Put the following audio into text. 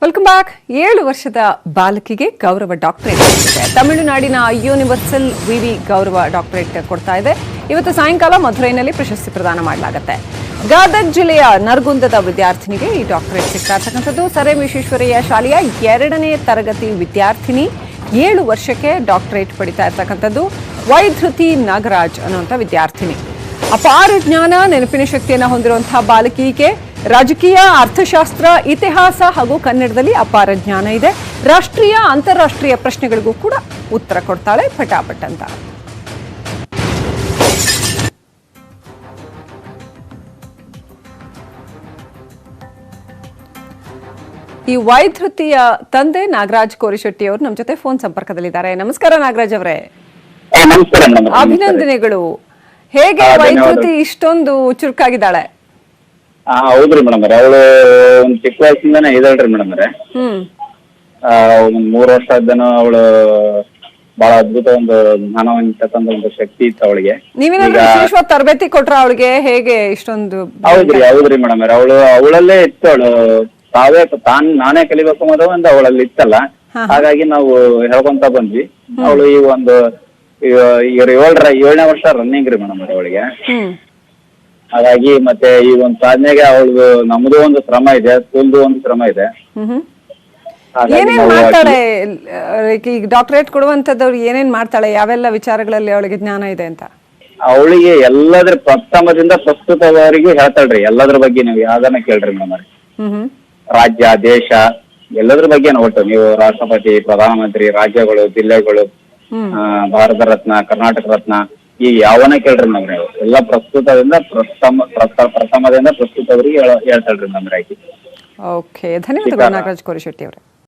Welcome back. 7 ವರ್ಷದ ಬಾಲಕಿಗೆ ಗೌರವ doctorate ಕೊಟ್ಟಿದೆ. ತಮಿಳುನಾಡಿನ ಯೂನಿವರ್ಸಲ್ ವಿವಿ ಗೌರವ ಡಾಕ್ಟರೇಟ್ ಕೊಡ್ತಾ ಇದೆ. ಇವತ್ತು ಸಾಯಂಕಾಲ ಮಧುರೈನಲ್ಲಿ ಪ್ರಶಸ್ತಿ ಪ್ರದಾನ ಮಾಡಲಾಗುತ್ತೆ. ಗದಗ ಜಿಲ್ಲೆಯ ನರಗುಂದದ ವಿದ್ಯಾರ್ಥಿನಿಗೆ ಈ ಡಾಕ್ಟರೇಟ್ ಸಿಗ್ತಾ ಇರ್ತಕ್ಕಂಥದ್ದು. ಸರ್ ಎಂ ವಿಶ್ವೇಶ್ವರಯ್ಯ ಶಾಲೆಯ 2ನೇ ತರಗತಿ ವಿದ್ಯಾರ್ಥಿನಿ 7 ವರ್ಷಕ್ಕೆ ಡಾಕ್ಟರೇಟ್ ಪಡಿತಾ ಇರ್ತಕ್ಕಂಥದ್ದು. ವೈಧೃತಿ ನಾಗರಾಜ್ ಅನ್ನುವಂಥ ವಿದ್ಯಾರ್ಥಿನಿ. ಅಪಾರ ಜ್ಞಾನ, ನೆನಪಿನ ಶಕ್ತಿಯನ್ನು ಹೊಂದಿರುವಂತಹ ಬಾಲಕಿಗೆ ರಾಜಕೀಯ, ಅರ್ಥಶಾಸ್ತ್ರ, ಇತಿಹಾಸ ಹಾಗೂ ಕನ್ನಡದಲ್ಲಿ ಅಪಾರ ಜ್ಞಾನ ಇದೆ. ರಾಷ್ಟ್ರೀಯ, ಅಂತಾರಾಷ್ಟ್ರೀಯ ಪ್ರಶ್ನೆಗಳಿಗೂ ಕೂಡ ಉತ್ತರ ಕೊಡ್ತಾಳೆ ಪಟಾಪಟ್ ಅಂತ. ಈ ವೈಧೃತಿಯ ತಂದೆ ನಾಗರಾಜ್ ಕೋರಿಶೆಟ್ಟಿ ಅವರು ನಮ್ಮ ಜೊತೆ ಫೋನ್ ಸಂಪರ್ಕದಲ್ಲಿದ್ದಾರೆ. ನಮಸ್ಕಾರ ನಾಗರಾಜ್ ಅವರೇ. ಅಭಿನಂದನೆಗಳು. ಹೇಗೆ ವೈಧೃತಿ ಇಷ್ಟೊಂದು ಚುರುಕಾಗಿದ್ದಾಳೆ? ಹೌದ್ರಿ ಮೇಡಮ್ ಅವಳು ಒಂದ್ ಚಿಕ್ಕ ವಯಸ್ಸಿಂದಾನೆ ಇದಾಳ್ರಿ ಮೇಡಮ್ ಒಂದ್ 3 ವರ್ಷ ಇದ್ದಾನು ಅವಳು ಬಹಳ ಅದ್ಭುತ ಒಂದು ಜ್ಞಾನವಂತಕ್ಕಂತ ಒಂದು ಶಕ್ತಿ ಇತ್ತು ಅವಳಿಗೆ. ನೀವೇನಾದ್ರೂ ತರಬೇತಿ ಕೊಟ್ರ ಅವಳಿಗೆ? ಹೇಗೆ ಇಷ್ಟೊಂದು? ಹೌದ್ರಿ ಮೇಡಮ್ ಅವಳಲ್ಲೇ ಇತ್ತು. ಅವಳು ನಾನೇ ಕಲಿಬೇಕು ಅನ್ನೋದು ಒಂದು ಅವಳಲ್ಲಿ ಇತ್ತಲ್ಲ, ಹಾಗಾಗಿ ನಾವು ಹೇಳ್ಕೊಂತ ಬಂದ್ವಿ. ಅವಳು ಈ ಒಂದು 7ನೇ ವರ್ಷ ರನ್ನಿಂಗ್ ರೀ ಮೇಡಮ್ ಅವಳಿಗೆ. ಹಾಗಾಗಿ ಮತ್ತೆ ಈ ಒಂದು ಸಾಧನೆಗೆ ಅವಳು ನಮ್ದು ಒಂದು ಶ್ರಮ ಇದೆ, ಸ್ಕೂಲ್ದು ಒಂದು ಶ್ರಮ ಇದೆ. ಏನೇನ್ ಮಾಡ್ತಾಳೆ ಈಗ ಡಾಕ್ಟರೇಟ್ ಕೊಡುವಂತದವ್ರು? ಏನೇನ್ ಮಾಡ್ತಾಳೆ? ಯಾವೆಲ್ಲ ವಿಚಾರಗಳಲ್ಲಿ ಅವಳಿಗೆ ಜ್ಞಾನ ಇದೆ ಅಂತ? ಅವಳಿಗೆ ಎಲ್ಲದ್ರ ಪ್ರಥಮದಿಂದ ಪ್ರಸ್ತುತವರೆಗೂ ಹೇಳ್ತಾಳ್ರಿ. ಎಲ್ಲದ್ರ ಬಗ್ಗೆ ನೀವು ಯಾವ್ದನ್ನ ಕೇಳ್ರಿ ಮೇಡಮ್. ರಾಜ್ಯ, ದೇಶ, ಎಲ್ಲದ್ರ ಬಗ್ಗೆ ಒಟ್ಟು ನೀವು ರಾಷ್ಟ್ರಪತಿ, ಪ್ರಧಾನಮಂತ್ರಿ, ರಾಜ್ಯಗಳು, ಜಿಲ್ಲೆಗಳು, ಭಾರತ ರತ್ನ, ಕರ್ನಾಟಕ ರತ್ನ, ಈ ಯಾವನ ಕೇಳ್ರಿ ನಮ್ಗೆ ಎಲ್ಲ ಪ್ರಸ್ತುತದಿಂದ ಪ್ರಥಮದಿಂದ ಪ್ರಸ್ತುತವರಿಗೆ ಹೇಳ್ತಾಳ್ರಿ ನಮ್ಗೆ. ಓಕೆ, ಧನ್ಯವಾದಗಳು ನಾಗರಾಜ್ ಕೋರಿಶೆಟ್ಟಿ ಅವರೇ.